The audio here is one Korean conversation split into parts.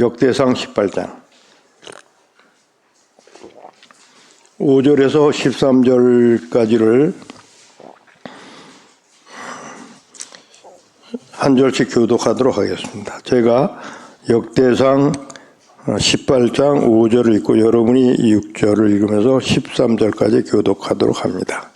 역대상 18장 5절에서 13절까지를 한 절씩 교독하도록 하겠습니다. 제가 역대상 18장 5절을 읽고 여러분이 6절을 읽으면서 13절까지 교독하도록 합니다.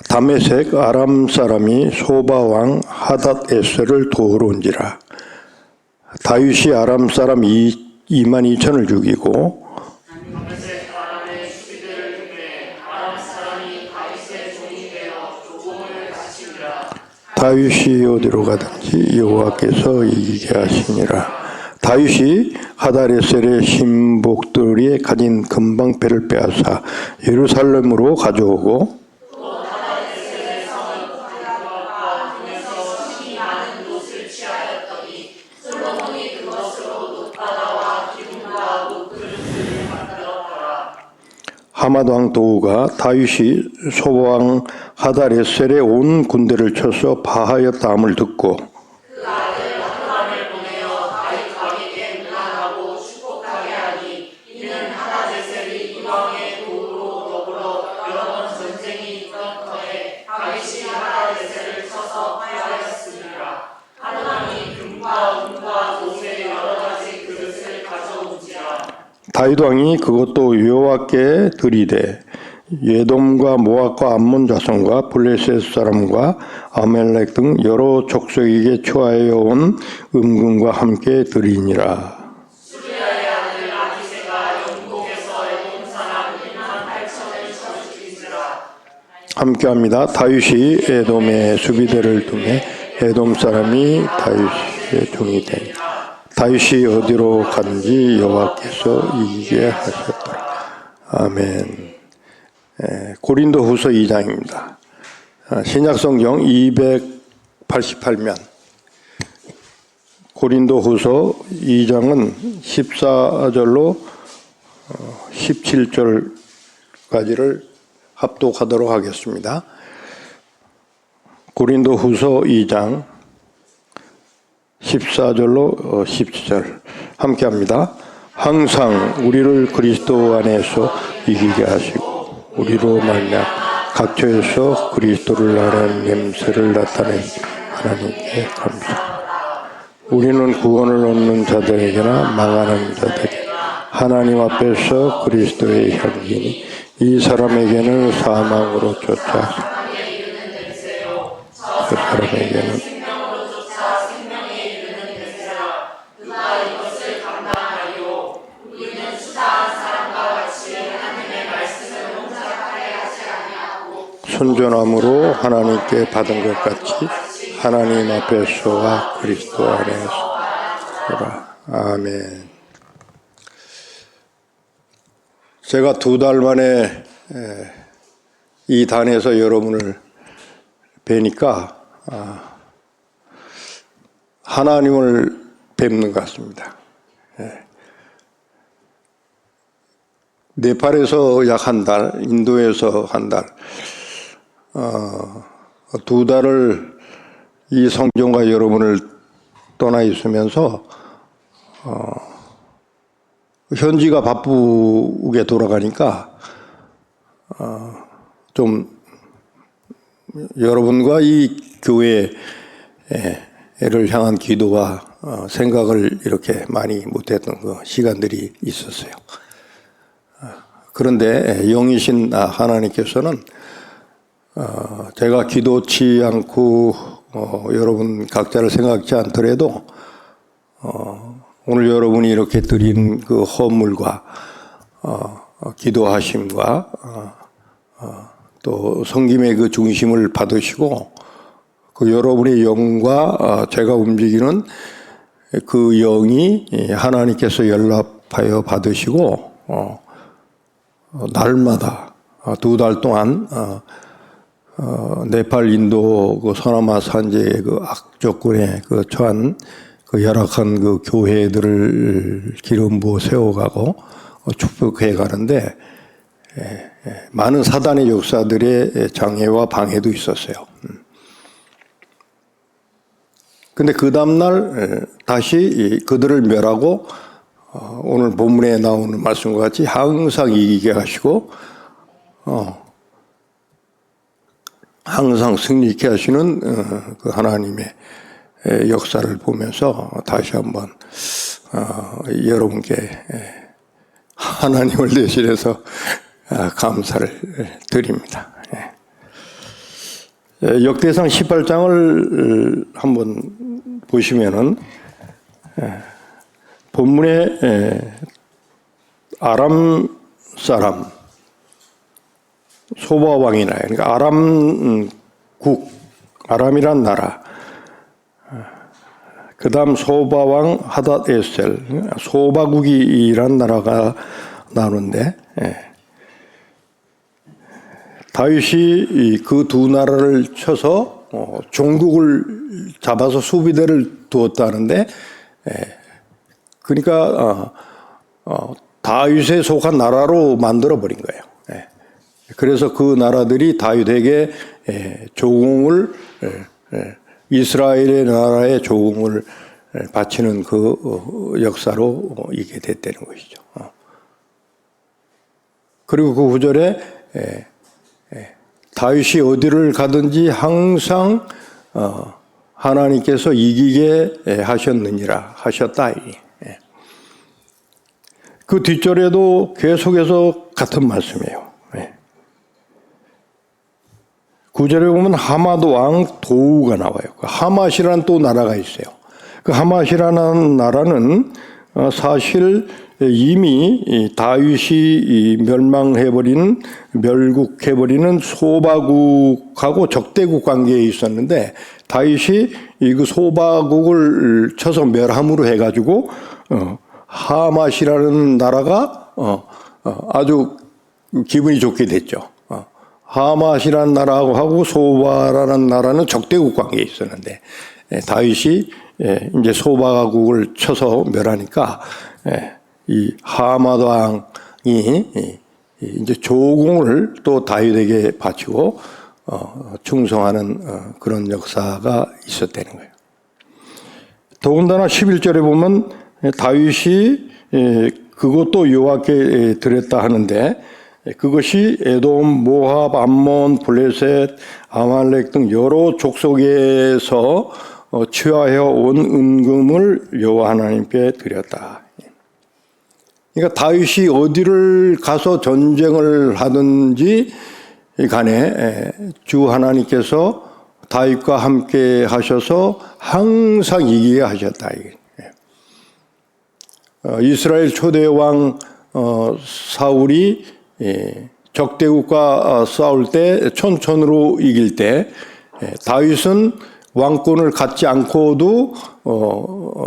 다메섹 아람 사람이 소바왕 하닷에셀을 도우러 온지라. 다윗이 아람 사람 2만 2천을 죽이고 다윗이 어디로 가든지 여호와께서 이기게 하시니라. 다윗이 하닷에셀의 신복들이 가진 금방패를 빼앗아 예루살렘으로 가져오고 하맛 왕 도우가 다윗이 소바왕 하닷에셀의 온 군대를 쳐서 파하였다 함을 듣고 그 아들 요나단을 보내어 다윗 왕에게 문안하고 축복하게 하니 이는 하닷에셀이 이 왕의 도우로 더불어 여러 번 전쟁이 있던 터에 다윗이 하닷에셀을 쳐서 파하였으니라. 하나님이 금과 은과 노새 여러 가지 그릇을 가져온지라. 다윗 왕이 그것도 여호와께 드리되 예돔과 모압과 암몬 자손과 블레셋 사람과 아멜렉 등 여러 족속에게 초하여 온 은금과 함께 드리니라. 수리아의 아들 아기새가 영국에서 에돔 사람 1만 8천을 쳐 죽인지라. 함께합니다. 다윗이 에돔의 수비대를 두매 에돔 사람이 다윗의 종이 되니 다윗이 어디로 가든지 여호와께서 이기게 하셨더라. 아멘. 고린도후서 2장입니다. 신약성경 288면 고린도후서 2장은 14절로 17절까지를 합독하도록 하겠습니다. 고린도후서 2장 14절로 17절 함께합니다. 항상 우리를 그리스도 안에서 이기게 하시고 우리로 말미암아 각처에서 그리스도를 아는 냄새를 나타낸 하나님께 감사. 우리는 구원을 얻는 자들에게나 망하는 자들에게 하나님 앞에서 그리스도의 향기니 이 사람에게는 사망으로 쫓아 그 사람에게는 순전함으로 하나님께 받은 것 같이 하나님 앞에서와 그리스도 안에서. 아멘. 제가 2달 만에 이 단에서 여러분을 뵈니까 하나님을 뵙는 것 같습니다. 네팔에서 약 한 달, 인도에서 한 달, 2달을 이 성전과 여러분을 떠나 있으면서 현지가 바쁘게 돌아가니까 좀 여러분과 이 교회를 향한 기도와 생각을 이렇게 많이 못했던 그 시간들이 있었어요. 그런데 영이신 하나님께서는 제가 기도치 않고 여러분 각자를 생각지 않더라도 오늘 여러분이 이렇게 드린 그 헌물과 기도하심과 또 섬김의 그 중심을 받으시고 그 여러분의 영과 제가 움직이는 그 영이 하나님께서 연락하여 받으시고 날마다 2달 동안 네팔, 인도, 그 서남아 산지의 그 악조건에 그 처한 그 열악한 그 교회들을 기름 부어 세워가고 축복해 가는데 많은 사단의 역사들의 장애와 방해도 있었어요. 근데 그 다음날 다시 그들을 멸하고 오늘 본문에 나오는 말씀과 같이 항상 이기게 하시고 항상 승리케 하시는 그 하나님의 역사를 보면서 다시 한번 여러분께 하나님을 대신해서 감사를 드립니다. 역대상 18장을 한번 보시면은 본문에 아람 사람 소바 왕이 나요. 그러니까 아람이란 나라. 그 다음 소바 왕 하닷에셀, 소바국이란 나라가 나오는데, 다윗이 그 두 나라를 쳐서 종국을 잡아서 수비대를 두었다는데, 그러니까 다윗에 속한 나라로 만들어 버린 거예요. 그래서 그 나라들이 다윗에게 조공을 이스라엘의 나라에 조공을 바치는 그 역사로 이게 됐다는 것이죠. 그리고 그 구절에 다윗이 어디를 가든지 항상 하나님께서 이기게 하셨느니라 하셨다. 그 뒷절에도 계속해서 같은 말씀이에요. 9절에 보면 하마드 왕 도우가 나와요. 하맛이라는 또 나라가 있어요. 그 하맛이라는 나라는 사실 이미 다윗이 멸국해버리는 소바국하고 적대국 관계에 있었는데 다윗이 그 소바국을 쳐서 멸함으로 해가지고 하맛이라는 나라가 아주 기분이 좋게 됐죠. 하맛이라는 나라하고 소바라는 나라는 적대국 관계에 있었는데 다윗이 이제 소바국을 쳐서 멸하니까 이 하맛 왕이 이제 조공을 또 다윗에게 바치고 충성하는 그런 역사가 있었다는 거예요. 더군다나 11절에 보면 다윗이 그것도 여호와께 드렸다 하는데 그것이 에돔, 모압, 암몬, 블레셋, 아말렉 등 여러 족속에서 취하여 온 은금을 여호와 하나님께 드렸다. 그러니까 다윗이 어디를 가서 전쟁을 하든지 간에 주 하나님께서 다윗과 함께 하셔서 항상 이기게 하셨다. 이스라엘 초대 왕 사울이 적대국과 싸울 때 천천으로 이길 때 다윗은 왕권을 갖지 않고도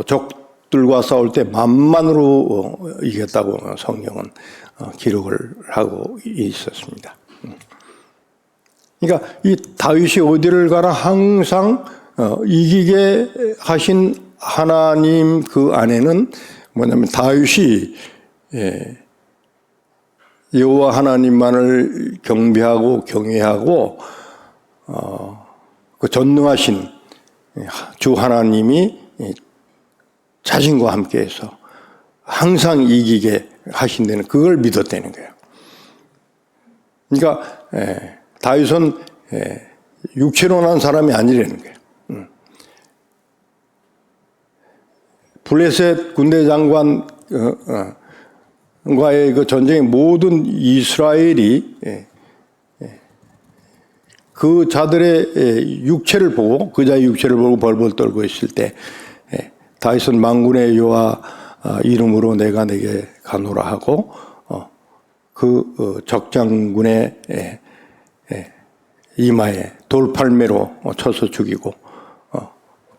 적들과 싸울 때 만만으로 이겼다고 성경은 기록을 하고 있었습니다. 그러니까 이 다윗이 어디를 가나 항상 이기게 하신 하나님 그 안에는 뭐냐면 다윗이 여호와 하나님만을 경배하고 경외하고 그 전능하신 주 하나님이 자신과 함께해서 항상 이기게 하신다는 그걸 믿었다는 거예요. 그러니까 다윗은 육체로 난 사람이 아니라는 거예요. 블레셋 군대 장관 과의 그 전쟁의 모든 이스라엘이 그 자들의 육체를 보고 그자의 육체를 보고 벌벌 떨고 있을 때 다윗은 만군의 여호와 이름으로 내가 내게 가노라 하고 그 적장군의 이마에 돌팔매로 쳐서 죽이고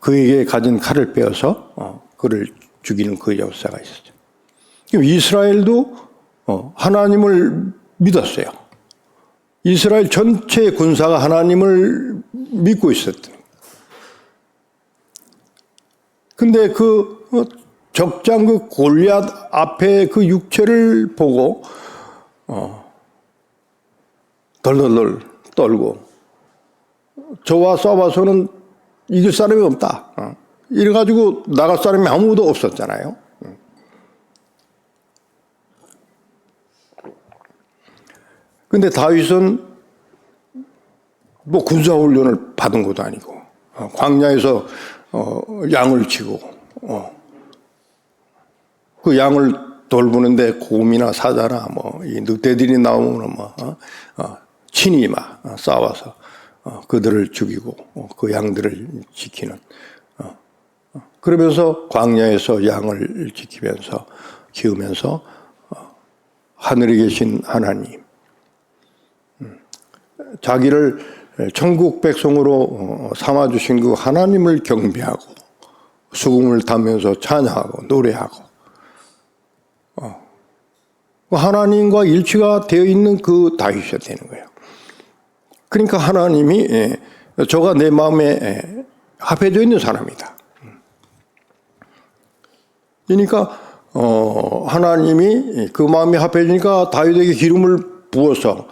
그에게 가진 칼을 빼어서 그를 죽이는 그 역사가 있었죠. 이스라엘도 하나님을 믿었어요. 이스라엘 전체 군사가 하나님을 믿고 있었던. 근데 그 적장 그 골리앗 앞에 그 육체를 보고 덜덜덜 떨고 저와 싸워서는 이길 사람이 없다. 이래가지고 나갈 사람이 아무도 없었잖아요. 근데 다윗은 뭐 군사훈련을 받은 것도 아니고, 광야에서 양을 치고, 그 양을 돌보는데 곰이나 사자나 이 늑대들이 나오면 친히 막 싸워서 그들을 죽이고 그 양들을 지키는, 그러면서 광야에서 양을 지키면서 키우면서 하늘에 계신 하나님, 자기를 천국 백성으로 삼아주신 그 하나님을 경배하고 수금을 타면서 찬양하고 노래하고, 하나님과 일치가 되어 있는 그 다윗이 되는 거예요. 그러니까 하나님이 저가 내 마음에 합해져 있는 사람이다. 그러니까 하나님이 그 마음이 합해지니까 다윗에게 기름을 부어서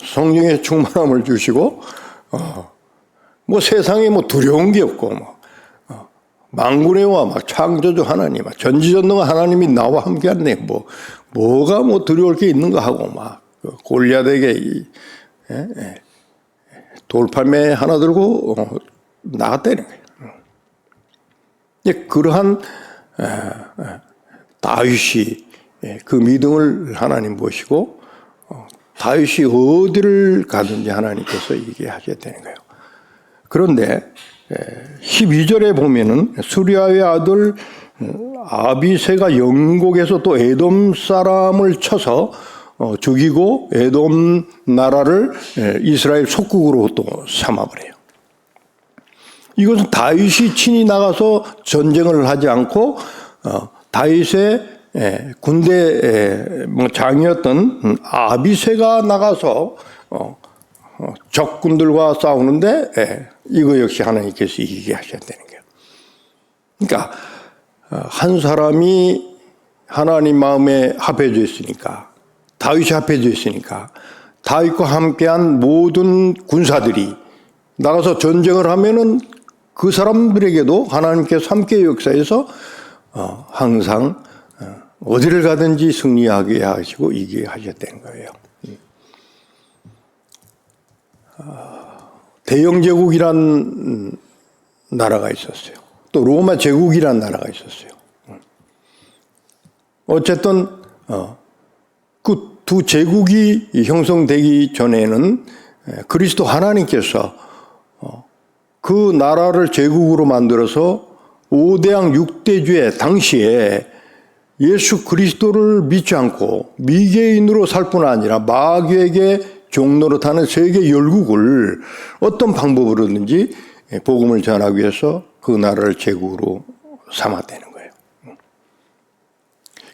성령의 충만함을 주시고, 뭐 세상에 뭐 두려운 게 없고, 만군의 여호와 창조주 하나님, 전지전능한 하나님이 나와 함께하네. 뭐가 뭐 두려울 게 있는가 하고 골리앗에게 돌팔매 하나 들고 나갔다는 거예요. 그러한 다윗이 그 믿음을 하나님 보시고 다윗이 어디를 가든지 하나님께서 얘기하셔야 되는 거예요. 그런데 12절에 보면은 수리아의 아들 아비새가 영국에서 또 에돔 사람을 쳐서 죽이고 에돔 나라를 이스라엘 속국으로 또 삼아버려요. 이것은 다윗이 친히 나가서 전쟁을 하지 않고 다윗의 군대 장이었던 아비새가 나가서 적군들과 싸우는데 이거 역시 하나님께서 이기게 하셔야 되는 거예요. 그러니까 한 사람이 하나님 마음에 합해져 있으니까, 다윗이 합해져 있으니까 다윗과 함께한 모든 군사들이 나가서 전쟁을 하면은 그 사람들에게도 하나님께서 함께 역사해서 항상 어디를 가든지 승리하게 하시고 이기게 하셨다는 거예요. 대영제국이란 나라가 있었어요. 또 로마 제국이란 나라가 있었어요. 어쨌든 그 두 제국이 형성되기 전에는 그리스도 하나님께서 그 나라를 제국으로 만들어서 5대양 6대주의 당시에 예수 그리스도를 믿지 않고 미개인으로 살 뿐 아니라 마귀에게 종노릇하는 세계 열국을 어떤 방법으로든지 복음을 전하기 위해서 그 나라를 제국으로 삼았다는 거예요.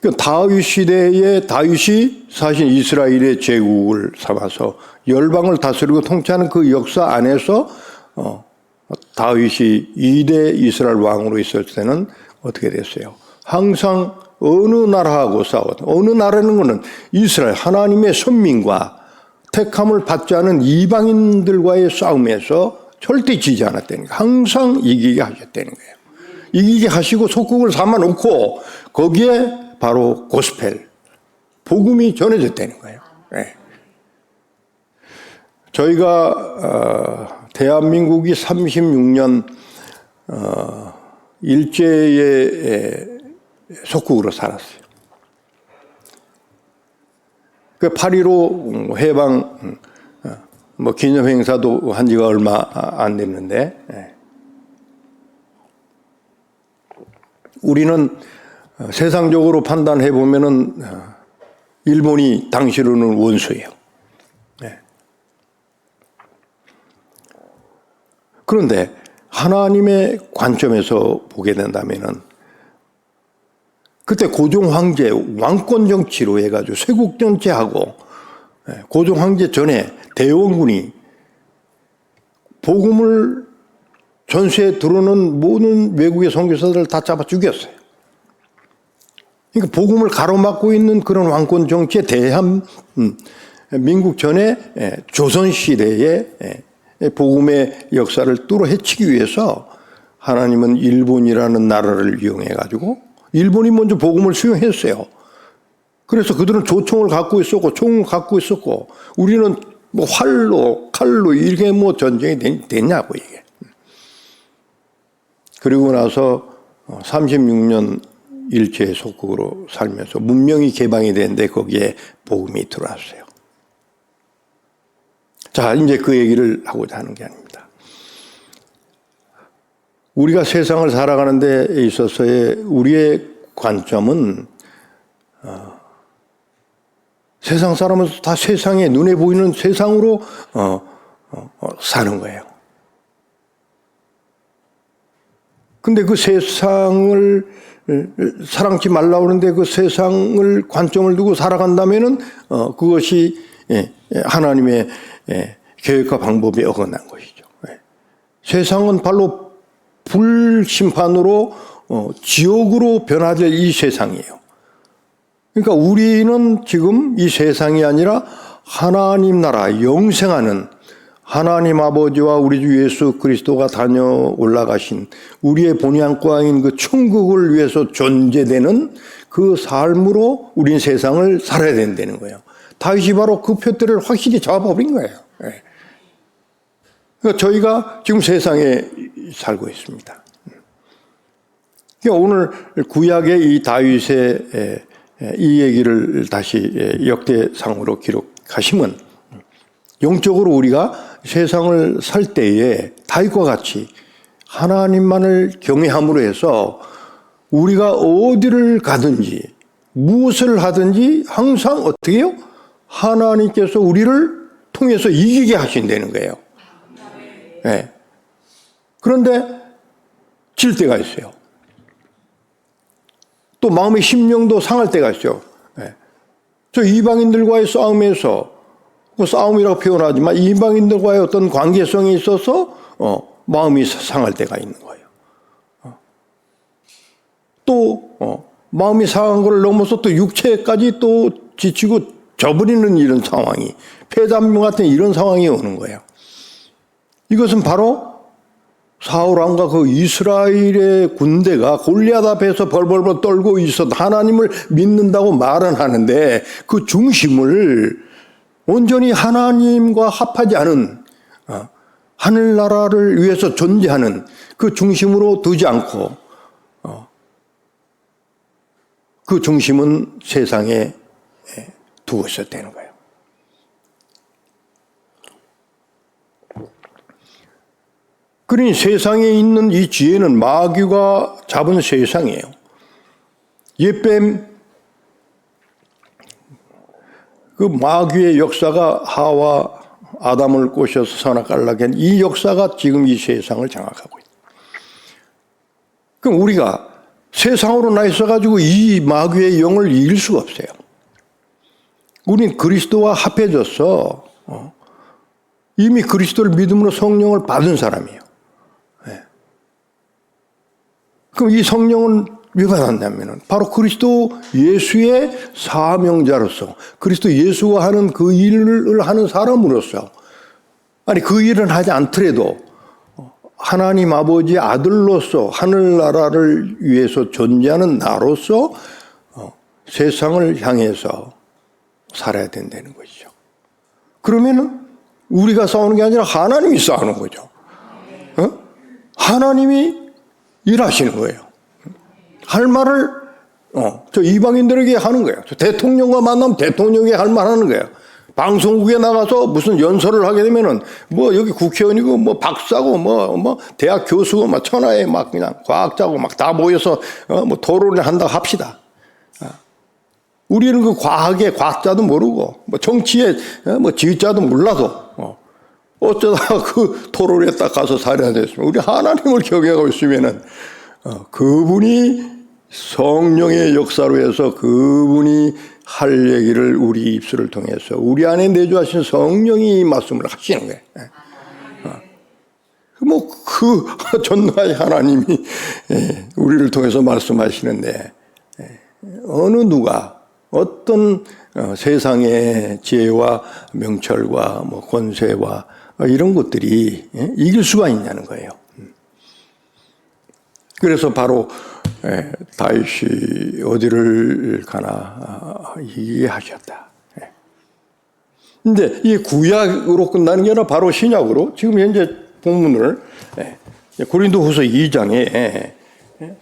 그러니까 다윗 시대에 다윗이 사실 이스라엘의 제국을 삼아서 열방을 다스리고 통치하는 그 역사 안에서 다윗이 2대 이스라엘 왕으로 있을 때는 어떻게 됐어요? 항상 어느 나라하고 싸웠다. 어느 나라는 것은 이스라엘 하나님의 선민과 택함을 받지 않은 이방인들과의 싸움에서 절대 지지 않았다는 거예요. 항상 이기게 하셨다는 거예요. 이기게 하시고 속국을 삼아놓고 거기에 바로 고스펠, 복음이 전해졌다는 거예요. 네. 저희가 대한민국이 36년 일제의 속국으로 살았어요. 그 8.15 해방 기념 행사도 한 지가 얼마 안 됐는데, 우리는 세상적으로 판단해 보면은 일본이 당시로는 원수예요. 그런데 하나님의 관점에서 보게 된다면은 그때 고종 황제 왕권 정치로 해가지고 쇄국 정치하고 고종 황제 전에 대원군이 복음을 전수에 들어오는 모든 외국의 선교사들을 다 잡아 죽였어요. 그러니까 복음을 가로막고 있는 그런 왕권 정치의 대한민국 전에 조선 시대에 복음의 역사를 뚫어 헤치기 위해서 하나님은 일본이라는 나라를 이용해 가지고 일본이 먼저 복음을 수용했어요. 그래서 그들은 조총을 갖고 있었고 총을 갖고 있었고 우리는 뭐 활로 칼로 이게 뭐 전쟁이 됐냐고 이게. 그리고 나서 36년 일제 속국으로 살면서 문명이 개방이 됐는데 거기에 복음이 들어왔어요. 자, 이제 그 얘기를 하고자 하는 게 아닙니다. 우리가 세상을 살아가는 데 있어서의 우리의 관점은 세상 사람은 다 세상에 눈에 보이는 세상으로 사는 거예요. 근데 그 세상을 사랑치 말라고 하는데 그 세상을 관점을 두고 살아간다면은 그것이 하나님의 계획과 방법에 어긋난 것이죠. 세상은 바로 불심판으로 지옥으로 변화될 이 세상이에요. 그러니까 우리는 지금 이 세상이 아니라 하나님 나라 영생하는 하나님 아버지와 우리 주 예수 그리스도가 다녀 올라가신 우리의 본향과인 그 천국을 위해서 존재되는 그 삶으로 우린 세상을 살아야 된다는 거예요. 다윗이 바로 그 표대를 확실히 잡아버린 거예요. 그러니까 저희가 지금 세상에 살고 있습니다. 그러니까 오늘 구약의 이 다윗의 이 얘기를 다시 역대상으로 기록하시면 영적으로 우리가 세상을 살 때에 다윗과 같이 하나님만을 경외함으로 해서 우리가 어디를 가든지 무엇을 하든지 항상 어떻게 해요? 하나님께서 우리를 통해서 이기게 하신다는 거예요. 네. 그런데 질 때가 있어요. 또 마음의 심령도 상할 때가 있어요. 네. 저 이방인들과의 싸움에서 그 싸움이라고 표현하지만 이방인들과의 어떤 관계성에 있어서 마음이 상할 때가 있는 거예요. 또 마음이 상한 걸 넘어서 또 육체까지 또 지치고 져버리는 이런 상황이 폐담 같은 이런 상황이 오는 거예요. 이것은 바로 사울 왕과 그 이스라엘의 군대가 골리앗 앞에서 벌벌벌 떨고 있어 하나님을 믿는다고 말은 하는데 그 중심을 온전히 하나님과 합하지 않은 하늘나라를 위해서 존재하는 그 중심으로 두지 않고 그 중심은 세상에 두고 있었다는 거예요. 그러니 세상에 있는 이 지혜는 마귀가 잡은 세상이에요. 옛뱀 그 마귀의 역사가 하와 아담을 꼬셔서 선악과를 한 이 역사가 지금 이 세상을 장악하고 있다. 그럼 우리가 세상으로 나 있어가지고 이 마귀의 영을 이길 수가 없어요. 우린 그리스도와 합해져서 이미 그리스도를 믿음으로 성령을 받은 사람이에요. 네. 그럼 이 성령은 왜 받았냐면은 바로 그리스도 예수의 사명자로서 그리스도 예수가 하는 그 일을 하는 사람으로서 아니 그 일은 하지 않더라도 하나님 아버지의 아들로서 하늘나라를 위해서 존재하는 나로서 세상을 향해서 살아야 된다는 것이죠. 그러면은 우리가 싸우는 게 아니라 하나님이 싸우는 거죠. 하나님이 일하시는 거예요. 할 말을 저 이방인들에게 하는 거예요. 저 대통령과 만나면 대통령이 할 말 하는 거예요. 방송국에 나가서 무슨 연설을 하게 되면은 뭐 여기 국회의원이고 뭐 박사고 뭐 대학 교수고 막 천하에 막 그냥 과학자고 막 다 모여서 뭐 토론을 한다고 합시다. 우리는 그 과학의 과학자도 모르고 뭐 정치의 뭐 지휘자도 몰라도 어쩌다가 그 토론에 딱 가서 살해야 됐으면 우리 하나님을 경외하고 있으면은 그분이 성령의 역사로 해서 그분이 할 얘기를 우리 입술을 통해서 우리 안에 내주하신 성령이 말씀을 하시는 거예요. 뭐 그 전능하신 하나님이 우리를 통해서 말씀하시는데 어느 누가 어떤 세상의 지혜와 명철과 뭐 권세와 이런 것들이 이길 수가 있냐는 거예요. 그래서 바로 다윗이 어디를 가나 얘기하셨다. 근데 이 구약으로 끝나는 게 아니라 바로 신약으로 지금 현재 본문을 고린도후서 2장에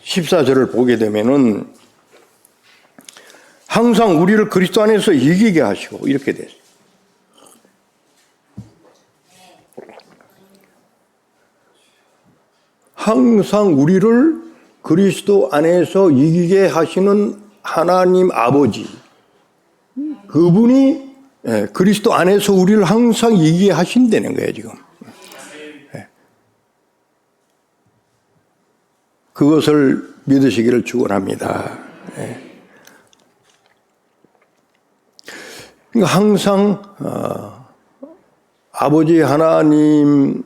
14절을 보게 되면은 항상 우리를 그리스도 안에서 이기게 하시고 이렇게 됐어요. 항상 우리를 그리스도 안에서 이기게 하시는 하나님 아버지, 그분이 그리스도 안에서 우리를 항상 이기게 하신다는 거예요, 지금. 그것을 믿으시기를 축원합니다. 그러니까 항상 아버지 하나님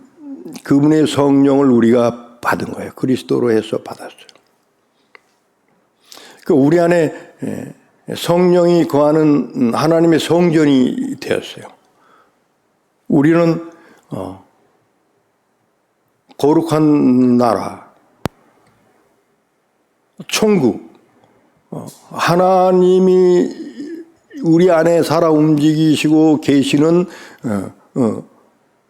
그분의 성령을 우리가 받은 거예요. 그리스도로 해서 받았어요. 그 우리 안에 성령이 거하는 하나님의 성전이 되었어요. 우리는 거룩한 나라, 천국, 하나님이 우리 안에 살아 움직이시고 계시는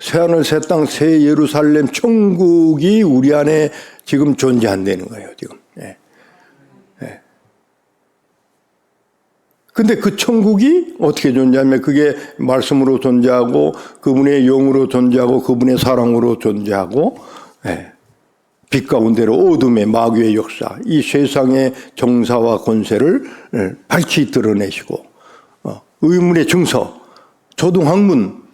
새하늘 새 땅 새 예루살렘 천국이 우리 안에 지금 존재한다는 거예요. 지금. 근데 그 천국이 어떻게 존재하면 그게 말씀으로 존재하고 그분의 영으로 존재하고 그분의 사랑으로 존재하고 빛 가운데로 어둠의 마귀의 역사, 이 세상의 정사와 권세를 밝히 드러내시고 의문의 증서, 조동학문,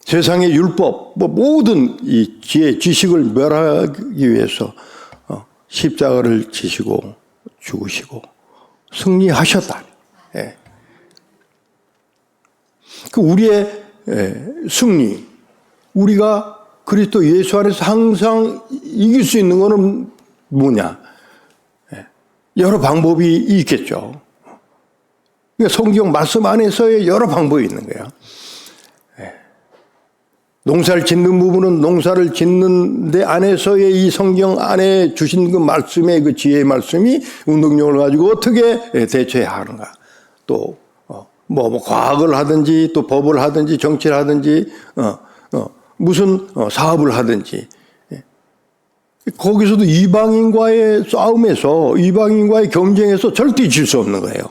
세상의 율법, 모든 이 지혜, 지식을 멸하기 위해서 십자가를 지시고 죽으시고 승리하셨다. 그 우리의 승리, 우리가 그리스도 예수 안에서 항상 이길 수 있는 것은 뭐냐? 여러 방법이 있겠죠. 그러니까 성경 말씀 안에서의 여러 방법이 있는 거예요. 농사를 짓는 부분은 농사를 짓는 데 안에서의 이 성경 안에 주신 그 말씀의 그 지혜의 말씀이 운동력을 가지고 어떻게 대처해야 하는가. 또 과학을 하든지 또 법을 하든지 정치를 하든지 무슨 사업을 하든지 거기서도 이방인과의 싸움에서 이방인과의 경쟁에서 절대 질 수 없는 거예요.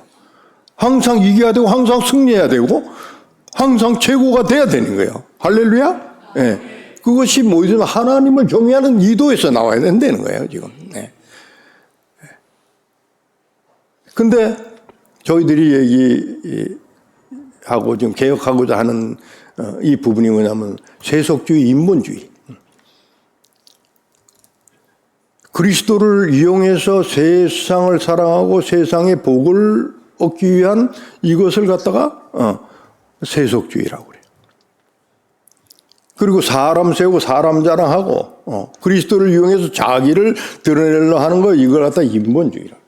항상 이겨야 되고 항상 승리해야 되고 항상 최고가 돼야 되는 거예요. 할렐루야? 그것이 뭐든 하나님을 경외하는 이도에서 나와야 된다는 거예요, 지금. 근데 저희들이 얘기하고 지금 개혁하고자 하는 이 부분이 뭐냐면 세속주의, 인본주의. 그리스도를 이용해서 세상을 사랑하고 세상의 복을 얻기 위한 이것을 갖다가 세속주의라고 그래요. 그리고 사람 세우고 사람 자랑하고 그리스도를 이용해서 자기를 드러내려 하는 거 이걸 갖다 인본주의라.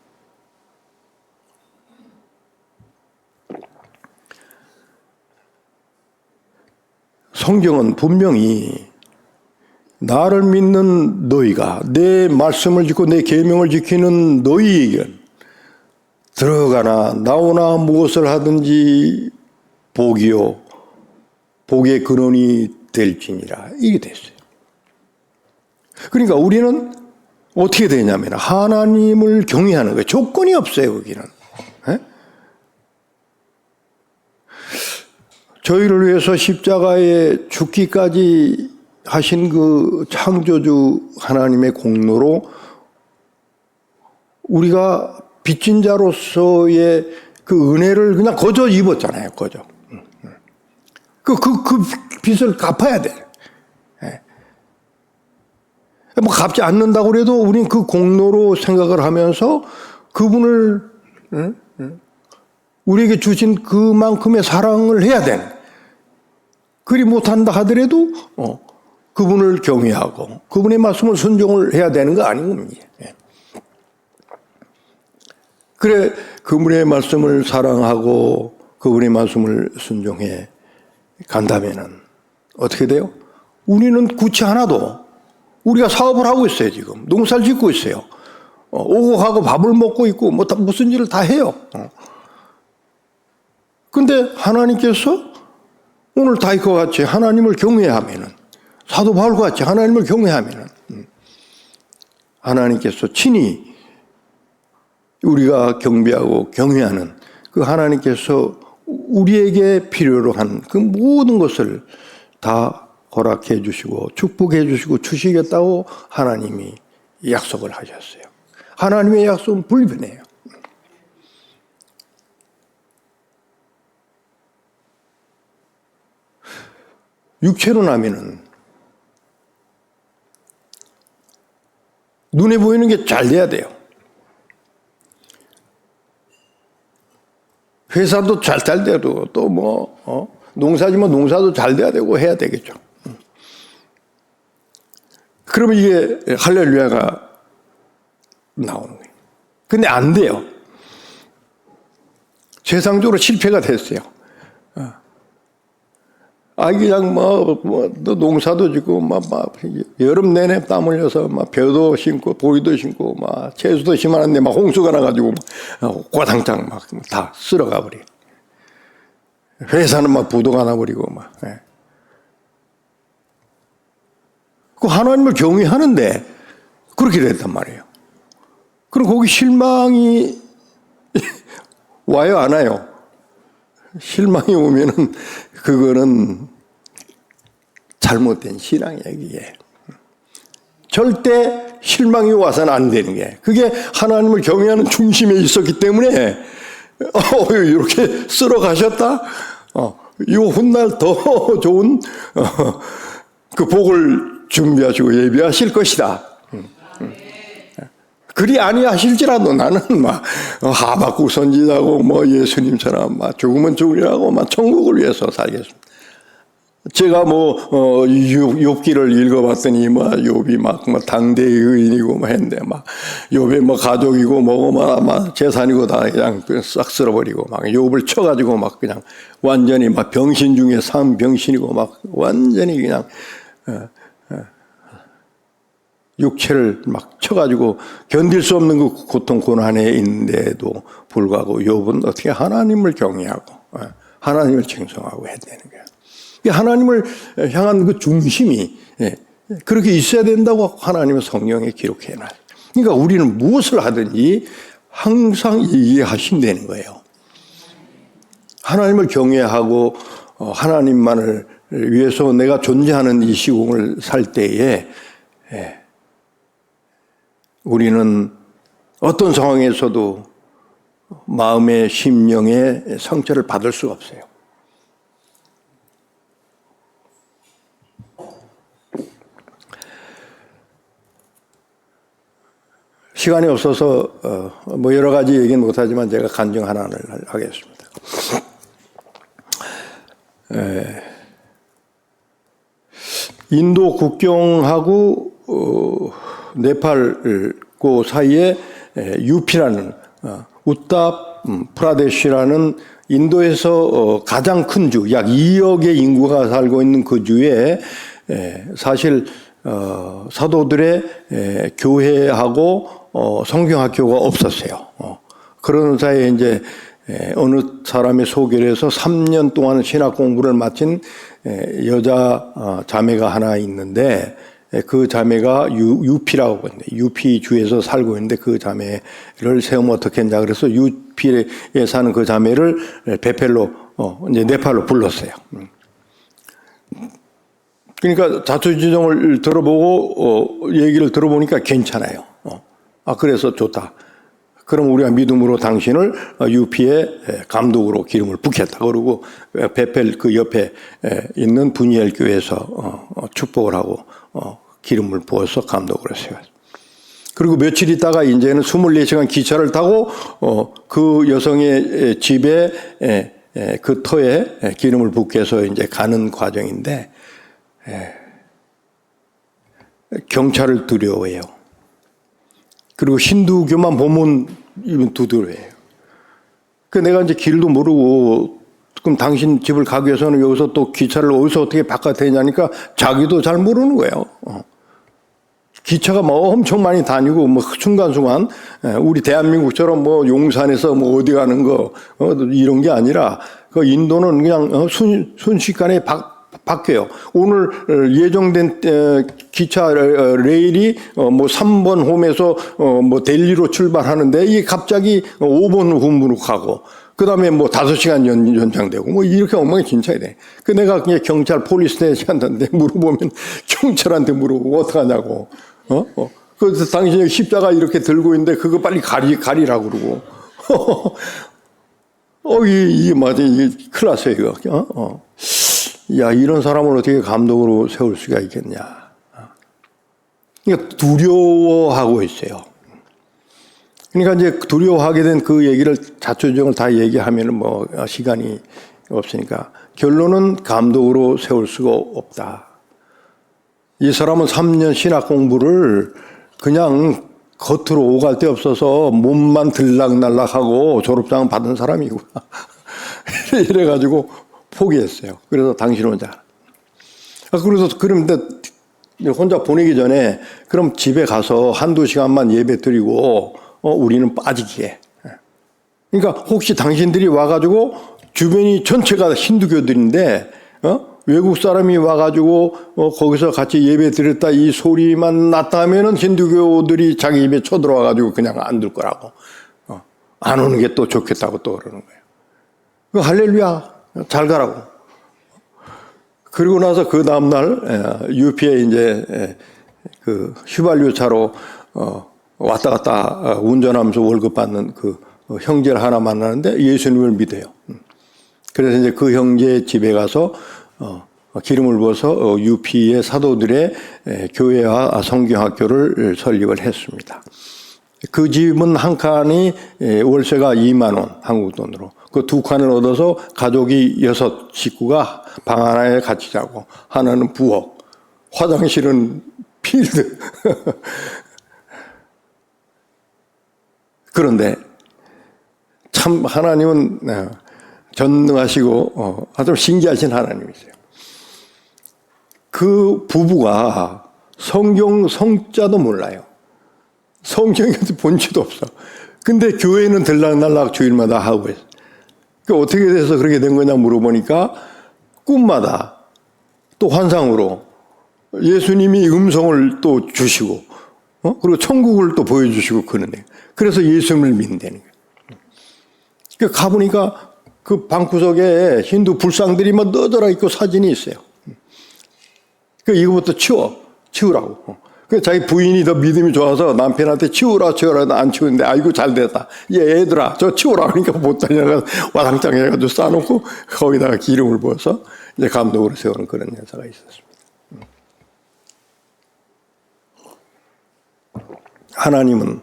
성경은 분명히 나를 믿는 너희가 내 말씀을 짓고 내 계명을 지키는 너희에겐 들어가나 나오나 무엇을 하든지 복이요 복의 근원이 될지니라 이게 됐어요. 그러니까 우리는 어떻게 되냐면 하나님을 경외하는 거예요. 조건이 없어요. 거기는. 저희를 위해서 십자가에 죽기까지 하신 그 창조주 하나님의 공로로 우리가 빚진 자로서의 그 은혜를 그냥 거저 입었잖아요. 거저. 그 빚을 갚아야 돼. 뭐 갚지 않는다고 그래도 우리는 그 공로로 생각을 하면서 그분을 우리에게 주신 그만큼의 사랑을 해야 돼. 그리 못한다 하더라도 그분을 경외하고 그분의 말씀을 순종을 해야 되는 거 아닌겁니다. 그래 그분의 말씀을 사랑하고 그분의 말씀을 순종해 간다면은 어떻게 돼요? 우리는 구치 하나도 우리가 사업을 하고 있어요, 지금. 농사를 짓고 있어요. 오고 가고 밥을 먹고 있고, 뭐, 무슨 일을 다 해요. 근데 하나님께서 오늘 다윗과 같이 하나님을 경외하면은, 사도 바울과 같이 하나님을 경외하면은, 하나님께서 친히 우리가 경배하고 경외하는 그 하나님께서 우리에게 필요로 한 그 모든 것을 다 허락해 주시고 축복해 주시고 주시겠다고 하나님이 약속을 하셨어요. 하나님의 약속은 불변해요. 육체로 나면은 눈에 보이는 게 잘 돼야 돼요. 회사도 잘 되고 또 뭐 농사지면 농사도 잘 돼야 되고 해야 되겠죠. 그러면 이게 할렐루야가 나오는 거예요. 근데 안 돼요. 세상적으로 실패가 됐어요. 그냥 농사도 짓고 여름 내내 땀 흘려서 벼도 심고 보리도 심고 채소도 심었는데 홍수가 나가지고 과당장 다 쓸어가 버려. 회사는 부도가 나버리고 그 하나님을 경외하는데 그렇게 됐단 말이에요. 그럼 거기 실망이 와요, 안 와요? 실망이 오면은 그거는 잘못된 신앙이에요, 이게. 절대 실망이 와서는 안 되는 게, 그게 하나님을 경외하는 중심에 있었기 때문에 이렇게 쓸어 가셨다. 이 훗날 더 좋은 그 복을 준비하시고 예비하실 것이다. 그리 아니하실지라도 나는 하박국 선지자고 예수님처럼 죽으면 죽으리라고 천국을 위해서 살겠습니다. 제가 욥기를 읽어봤더니 욥이 당대의 의인이고 했는데 욥의 가족이고 뭐고 재산이고 다 그냥 싹 쓸어버리고 욥을 쳐가지고 그냥 완전히 병신 중에 상병신이고 완전히 그냥 육체를 쳐가지고 견딜 수 없는 그 고통 고난에 있는데도 불구하고 욥은 어떻게 하나님을 경외하고 하나님을稱颂하고 해야 되는 거예요. 하나님을 향한 그 중심이 그렇게 있어야 된다고 하나님의 성경에 기록해놔요. 그러니까 우리는 무엇을 하든지 항상 얘기하신다는 거예요. 하나님을 경외하고 하나님만을 위해서 내가 존재하는 이 시공을 살 때에 우리는 어떤 상황에서도 마음의 심령의 상처를 받을 수가 없어요. 시간이 없어서 여러 가지 얘기는 못하지만 제가 간증 하나를 하겠습니다. 인도 국경하고 네팔 그 사이에 유피라는 우타 프라데시라는 인도에서 가장 큰 주, 약 2억의 인구가 살고 있는 그 주에 사실 사도들의 교회하고 성경학교가 없었어요. 그런 사이에 이제 어느 사람의 소개를 해서 3년 동안 신학 공부를 마친 여자 자매가 하나 있는데 그 자매가 유피라고 하는데 유피 주에서 살고 있는데 그 자매를 세우면 어떻게 했냐 그래서 유피에 사는 그 자매를 베펠로 이제 네팔로 불렀어요. 그러니까 자초지종을 들어보고 얘기를 들어보니까 괜찮아요. 그래서 좋다. 그럼 우리가 믿음으로 당신을 유피의 감독으로 기름을 붓겠다. 그러고 베펠 그 옆에 있는 분이엘 교회에서 축복을 하고 기름을 부어서 감독으로 세웠어요. 그리고 며칠 있다가 이제는 24시간 기차를 타고 그 여성의 집에 그 터에 기름을 붓게 해서 이제 가는 과정인데 경찰을 두려워해요. 그리고 힌두교만 보면 두려워해요. 그 내가 이제 길도 모르고 그럼 당신 집을 가기 위해서는 여기서 또 기차를 어디서 어떻게 바꿔야 되냐니까 자기도 잘 모르는 거예요. 기차가 뭐 엄청 많이 다니고 뭐 순간순간 우리 대한민국처럼 뭐 용산에서 뭐 어디 가는 거 이런 게 아니라 그 인도는 그냥 순식간에 바뀌어요. 오늘 예정된 기차 레일이 뭐 3번 홈에서 뭐 델리로 출발하는데 이게 갑자기 5번 홈으로 가고 그다음에 뭐 5시간 연장되고 뭐 이렇게 엉망진창이 돼. 그 내가 그냥 경찰 폴리스테이션한테 물어보면 경찰한테 물어보고 어떡하냐고. 그래서 당신이 십자가 이렇게 들고 있는데 그거 빨리 가리라고 그러고. 이게 맞아. 이게 큰일 났어요, 이거. 야, 이런 사람을 어떻게 감독으로 세울 수가 있겠냐. 그러니까 두려워하고 있어요. 그러니까 이제 두려워하게 된 그 얘기를 자초지종을 다 얘기하면은 뭐 시간이 없으니까 결론은 감독으로 세울 수가 없다. 이 사람은 3년 신학 공부를 그냥 겉으로 오갈 데 없어서 몸만 들락날락하고 졸업장은 받은 사람이구나. 이래가지고 포기했어요. 그래서 당신 혼자. 그래서 그런데 혼자 보내기 전에 그럼 집에 가서 한두 시간만 예배 드리고 우리는 빠지기에. 그러니까 혹시 당신들이 와가지고 주변이 전체가 힌두교들인데 외국 사람이 와가지고 거기서 같이 예배 드렸다 이 소리만 났다 하면은 힌두교들이 자기 입에 쳐들어와가지고 그냥 안 들 거라고. 안 오는 게 또 좋겠다고 또 그러는 거예요. 할렐루야 잘 가라고. 그리고 나서 그 다음날 UP에 이제 그 휘발유차로 왔다 갔다 운전하면서 월급 받는 그 형제를 하나 만나는데 예수님을 믿어요. 그래서 이제 그 형제 집에 가서 기름을 부어서 UP의 사도들의 교회와 성경학교를 설립을 했습니다. 그 집은 한 칸이 월세가 2만 원 한국 돈으로. 그 두 칸을 얻어서 가족이 6 식구가 방 하나에 같이 자고 하나는 부엌, 화장실은 필드. 그런데 참 하나님은 전능하시고 아주 신기하신 하나님이세요. 그 부부가 성자도 몰라요. 성경에 본지도 없어. 근데 교회는 들락날락 주일마다 하고 있어. 그 어떻게 돼서 그렇게 된 거냐 물어보니까 꿈마다 또 환상으로 예수님이 음성을 또 주시고 그리고 천국을 또 보여주시고 그러네요. 그래서 예수님을 믿는다는 거예요. 그 가보니까 그 방구석에 힌두 불상들이 막 너덜어 있고 사진이 있어요. 그 이거부터 치우라고. 그 자기 부인이 더 믿음이 좋아서 남편한테 치우라 안 치우는데 아이고 잘 됐다. 얘들아 저 치우라 그러니까 못 다녀가 와당장 해가지고 싸놓고 거기다가 기름을 부어서 이제 감독으로 세우는 그런 역사가 있었습니다. 하나님은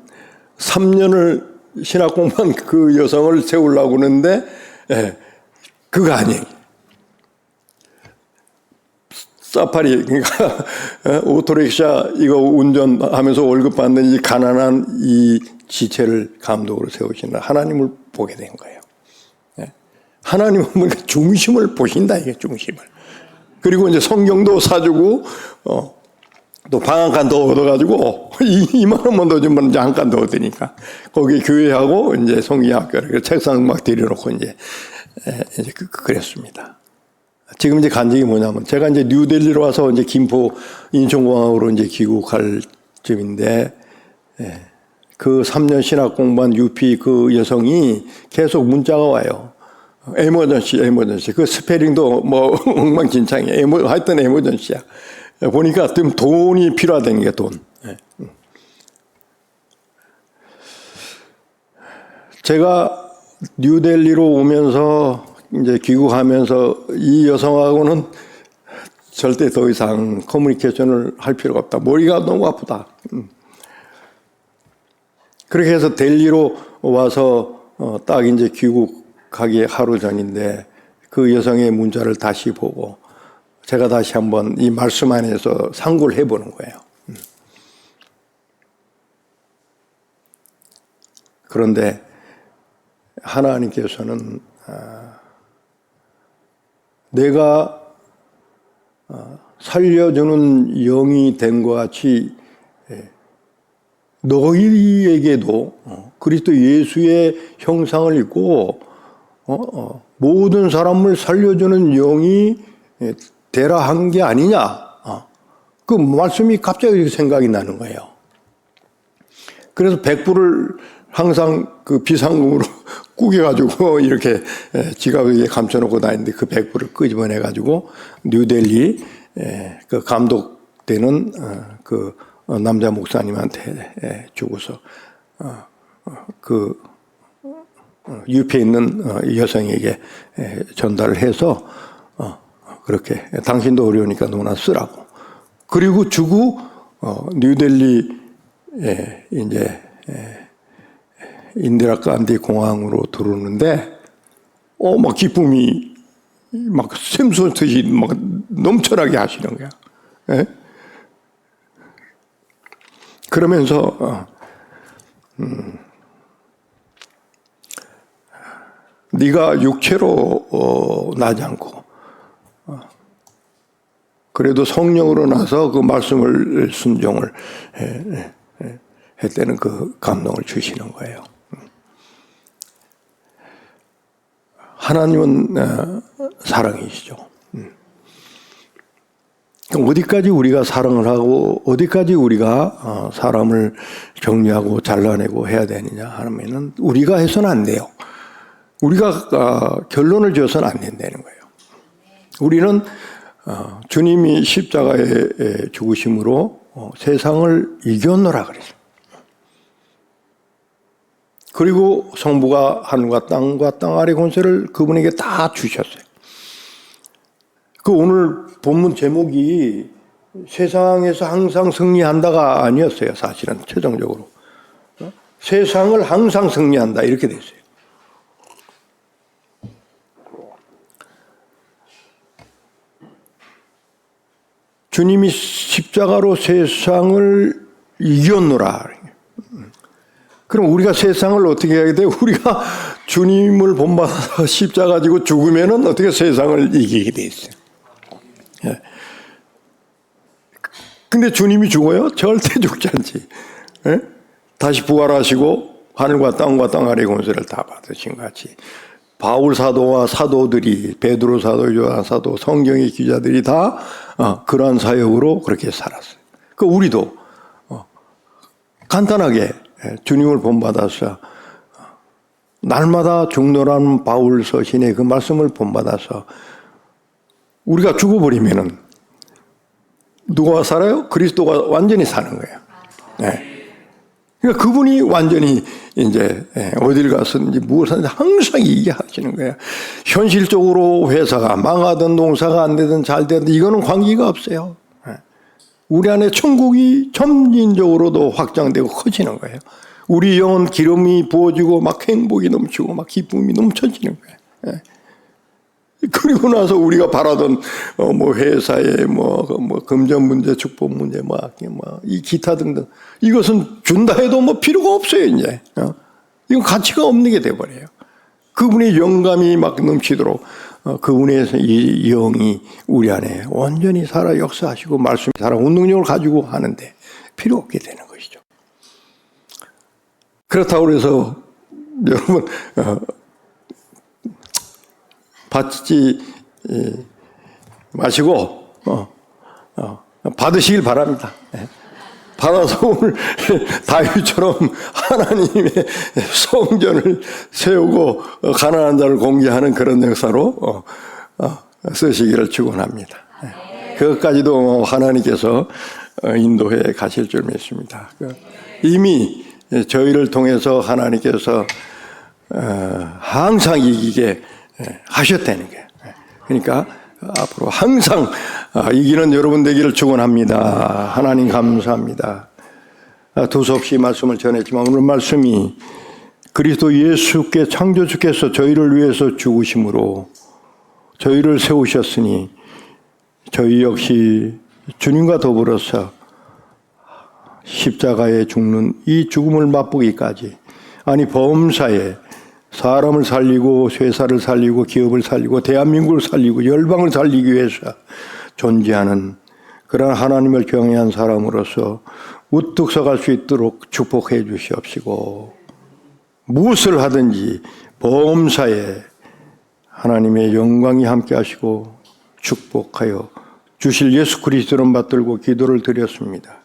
3년을 신학 공부한 그 여성을 세우려고 하는데 그거 아니에요. 사파리 그러니까 오토릭샤 이거 운전하면서 월급 받는 이 가난한 이 지체를 감독으로 세우시는 하나님을 보게 된 거예요. 하나님은 뭔가 중심을 보신다 이게 중심을. 그리고 이제 성경도 사주고 또 방 한 칸 더 얻어가지고 2만 원만 더 주면 이제 한 칸 더 얻으니까 거기 교회하고 이제 성경학교를 책상 막 들여놓고 이제 그랬습니다. 지금 이제 간증이 뭐냐면 제가 이제 뉴델리로 와서 이제 김포 인천공항으로 이제 귀국할 쯤인데 그 3년 신학 공부한 UP 그 여성이 계속 문자가 와요. 에머전시. 그 스페링도 뭐 엉망진창이에요. 하여튼 에머전시야. 보니까 좀 돈이 필요하다는 게 돈. 제가 뉴델리로 오면서 이제 귀국하면서 이 여성하고는 절대 더 이상 커뮤니케이션을 할 필요가 없다. 머리가 너무 아프다. 그렇게 해서 델리로 와서 딱 이제 귀국하기 하루 전인데 그 여성의 문자를 다시 보고 제가 다시 한번 이 말씀 안에서 상고를 해보는 거예요. 그런데 하나님께서는 내가 살려주는 영이 된 것 같이 너희에게도 그리스도 예수의 형상을 입고 모든 사람을 살려주는 영이 되라 한 게 아니냐. 그 말씀이 갑자기 생각이 나는 거예요. 그래서 백불을 항상 그 비상금으로 꾸겨가지고 이렇게 지갑에 감춰놓고 다니는데 그 백불을 끄집어내가지고 뉴델리 그 감독되는 그 남자 목사님한테 주고서 그 옆에 있는 여성에게 전달을 해서 그렇게 당신도 어려우니까 너나 쓰라고. 그리고 주고 뉴델리에 이제 인디라 간디 공항으로 들어오는데 막 기쁨이 막 샘솟듯이 막 넘쳐나게 하시는 거야. 예? 그러면서 네가 육체로 나지 않고 그래도 성령으로 나서 그 말씀을 순종을 했다는 그 감동을 주시는 거예요. 하나님은 사랑이시죠. 어디까지 우리가 사랑을 하고 어디까지 우리가 사람을 격려하고 잘라내고 해야 되느냐 하면은 우리가 해서는 안 돼요. 우리가 결론을 지어서는 안 된다는 거예요. 우리는 주님이 십자가에 죽으심으로 세상을 이겼노라 그랬어요. 그리고 성부가 하늘과 땅 아래 권세를 그분에게 다 주셨어요. 그 오늘 본문 제목이 세상에서 항상 승리한다가 아니었어요. 사실은 최종적으로. 세상을 항상 승리한다 이렇게 됐어요. 주님이 십자가로 세상을 이겼노라. 그럼 우리가 세상을 어떻게 해야 돼? 우리가 주님을 본받아서 십자가 지고 죽으면은 어떻게 세상을 이기게 돼 있어요. 예. 근데 주님이 죽어요? 절대 죽지 않지. 예? 다시 부활하시고 하늘과 땅 아래 권세를 다 받으신 것 같이 바울 사도와 사도들이 베드로 사도, 요한 사도, 성경의 기자들이 다 그러한 사역으로 그렇게 살았어요. 그 우리도 간단하게 주님을 본받아서 날마다 죽노라는 바울 서신의 그 말씀을 본받아서 우리가 죽어버리면은 누가 살아요? 그리스도가 완전히 사는 거예요. 네. 그러니까 그분이 완전히 이제 어딜 갔든지 무엇을 항상 얘기하시는 거예요. 현실적으로 회사가 망하든 농사가 안 되든 잘 되든 이거는 관계가 없어요. 우리 안에 천국이 점진적으로도 확장되고 커지는 거예요. 우리 영혼 기름이 부어지고 막 행복이 넘치고 막 기쁨이 넘쳐지는 거예요. 그리고 나서 우리가 바라던 뭐 회사의 뭐 금전 문제, 축복 문제, 이 기타 등등 이것은 준다 해도 뭐 필요가 없어요 이제. 이건 가치가 없는 게 돼버려요. 그분의 영감이 막 넘치도록 그분의 이 영이 우리 안에 온전히 살아 역사하시고 말씀이 살아 운동력을 가지고 하는데 필요 없게 되는 것이죠. 그렇다고 해서 여러분 받지 마시고 받으시길 바랍니다. 받아서 오늘 다윗처럼 하나님의 성전을 세우고 가난한 자를 공개하는 그런 역사로 쓰시기를 축원합니다. 그것까지도 하나님께서 인도해 가실 줄 믿습니다. 이미 저희를 통해서 하나님께서 항상 이기게 하셨다는 게. 그러니까 앞으로 항상 이기는 여러분 되기를 축원합니다. 하나님 감사합니다. 두서없이 말씀을 전했지만 오늘 말씀이 그리스도 예수께 창조주께서 저희를 위해서 죽으심으로 저희를 세우셨으니 저희 역시 주님과 더불어서 십자가에 죽는 이 죽음을 맛보기까지 아니 범사에 사람을 살리고 회사를 살리고 기업을 살리고 대한민국을 살리고 열방을 살리기 위해서 존재하는 그런 하나님을 경외한 사람으로서 우뚝 서갈 수 있도록 축복해 주시옵시고 무엇을 하든지 범사에 하나님의 영광이 함께 하시고 축복하여 주실 예수 그리스도를 받들고 기도를 드렸습니다.